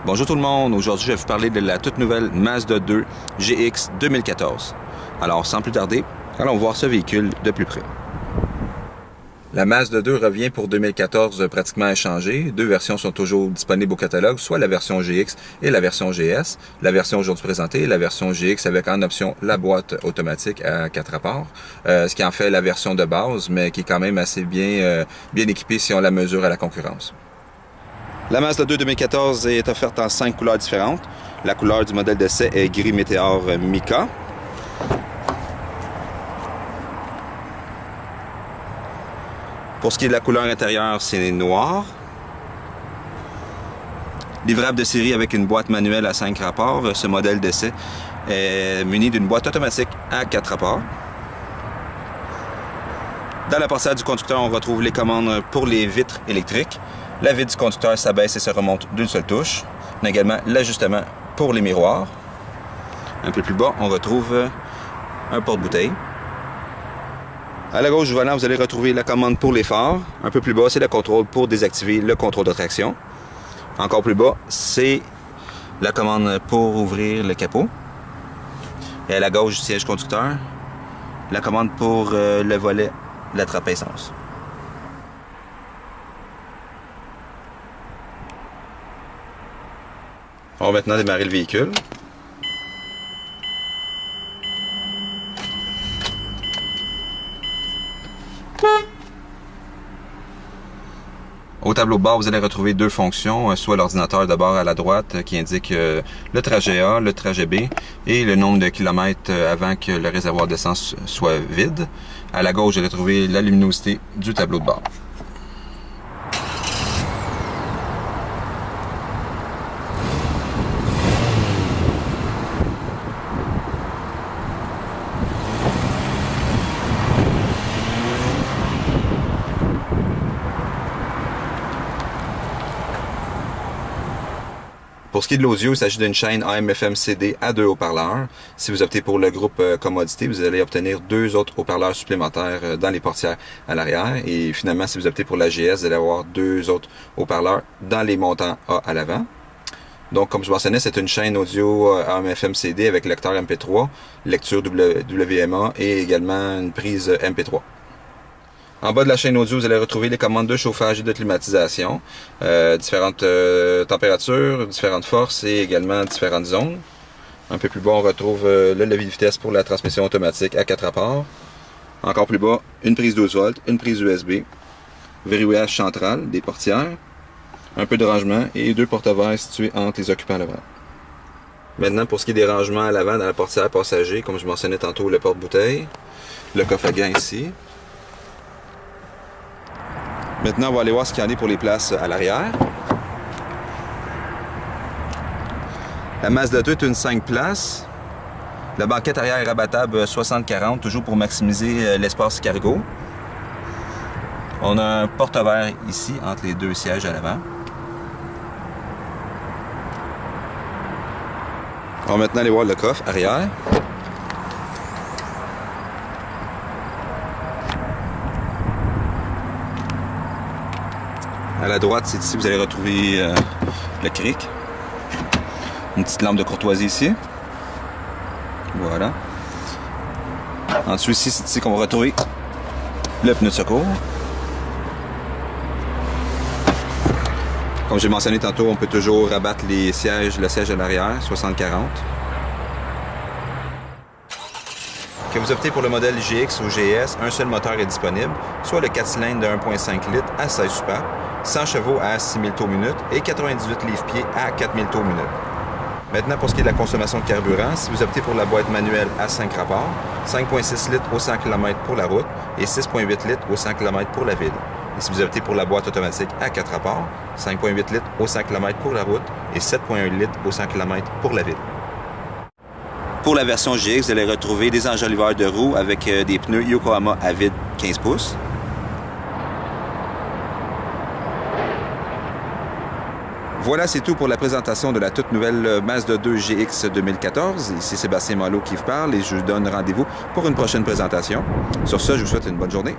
Bonjour tout le monde, aujourd'hui je vais vous parler de la toute nouvelle Mazda 2 GX 2014. Alors sans plus tarder, allons voir ce véhicule de plus près. La Mazda 2 revient pour 2014 pratiquement inchangée. Deux versions sont toujours disponibles au catalogue, soit la version GX et la version GS. La version aujourd'hui présentée est la version GX avec en option la boîte automatique à 4 rapports, ce qui en fait la version de base, mais qui est quand même assez bien équipée si on la mesure à la concurrence. La Mazda 2 2014 est offerte en 5 couleurs différentes. La couleur du modèle d'essai est gris météore Mica. Pour ce qui est de la couleur intérieure, c'est noir. Livrable de série avec une boîte manuelle à 5 rapports. Ce modèle d'essai est muni d'une boîte automatique à 4 rapports. Dans la portière du conducteur, on retrouve les commandes pour les vitres électriques. La vitre du conducteur s'abaisse et se remonte d'une seule touche. On a également l'ajustement pour les miroirs. Un peu plus bas, on retrouve un porte-bouteille. À la gauche du volant, vous allez retrouver la commande pour les phares. Un peu plus bas, c'est le contrôle pour désactiver le contrôle de traction. Encore plus bas, c'est la commande pour ouvrir le capot. Et à la gauche du siège conducteur, la commande pour le volet de la trappe à essence. On va maintenant démarrer le véhicule. Au tableau de bord, vous allez retrouver deux fonctions, soit l'ordinateur de bord à la droite qui indique le trajet A, le trajet B et le nombre de kilomètres avant que le réservoir d'essence soit vide. À la gauche, vous allez trouver la luminosité du tableau de bord. Pour ce qui est de l'audio, il s'agit d'une chaîne AM/FM/CD à 2 haut-parleurs. Si vous optez pour le groupe commodité, vous allez obtenir 2 autres haut-parleurs supplémentaires dans les portières à l'arrière. Et finalement, si vous optez pour la GS, vous allez avoir 2 autres haut-parleurs dans les montants A à l'avant. Donc, comme je mentionnais, c'est une chaîne audio AM/FM/CD avec lecteur MP3, lecture WMA et également une prise MP3. En bas de la chaîne audio, vous allez retrouver les commandes de chauffage et de climatisation, différentes températures, différentes forces et également différentes zones. Un peu plus bas, on retrouve le levier de vitesse pour la transmission automatique à 4 rapports. Encore plus bas, une prise 12 volts, une prise USB, verrouillage central, des portières, un peu de rangement et 2 porte-verres situés entre les occupants à l'avant. Maintenant, pour ce qui est des rangements à l'avant dans la portière passager, comme je mentionnais tantôt, le porte-bouteille, le coffre à gants ici. Maintenant, on va aller voir ce qu'il y en a pour les places à l'arrière. La Mazda 2 est une 5 places. La banquette arrière est rabattable 60-40, toujours pour maximiser l'espace cargo. On a un porte-verre ici, entre les deux sièges à l'avant. On va maintenant aller voir le coffre arrière. À la droite, c'est ici que vous allez retrouver le cric. Une petite lampe de courtoisie ici. Voilà. En dessous ici, c'est ici qu'on va retrouver le pneu de secours. Comme j'ai mentionné tantôt, on peut toujours rabattre le siège à l'arrière, 60-40. Que vous optez pour le modèle GX ou GS, un seul moteur est disponible, soit le 4 cylindres de 1.5 litres à 16 soupapes, 100 chevaux à 6000 tours minute et 98 livres-pieds à 4000 tours minute. Maintenant, pour ce qui est de la consommation de carburant, si vous optez pour la boîte manuelle à 5 rapports, 5,6 litres au 100 km pour la route et 6,8 litres au 100 km pour la ville. Et si vous optez pour la boîte automatique à 4 rapports, 5,8 litres au 100 km pour la route et 7,1 litres au 100 km pour la ville. Pour la version GX, vous allez retrouver des enjoliveurs de roues avec des pneus Yokohama à vide 15 pouces. Voilà, c'est tout pour la présentation de la toute nouvelle Mazda 2 GX 2014. Ici Sébastien Malo qui vous parle et je vous donne rendez-vous pour une prochaine présentation. Sur ce, je vous souhaite une bonne journée.